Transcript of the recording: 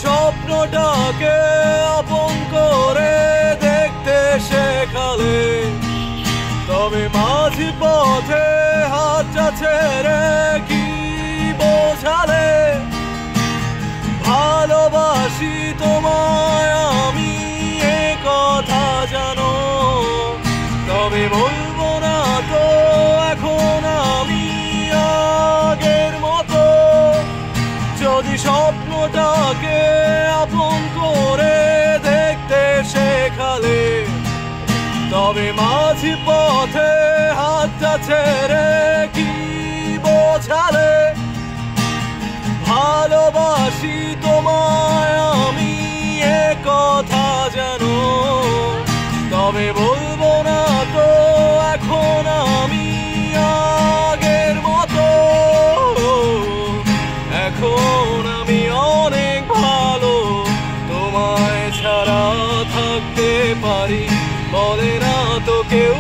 স্বপ্নটাকে আপন করে দেখতে শেখালে, তবে মাঝি পথে হাতটা ছেড়ে কি বোঝালে? ভালোবাসি তোমায় আমি এ কথা জানো, তবে বলবো না তো এখন আমি আগের মতো। যদি স্বপ্নটাকে আপন করে দেখতে শেখালে, তবে মাঝি পথে হাতটা ছেড়ে কি বোঝালে? ভালোবাসি তোমায় আমি এ কথা জানো, তবে বলবো না তো এখন আমি আগের মতো। এখন আমি অনেক ভালো, তোমায় ছাড়া থাকতে পারি বলে না তো কেউ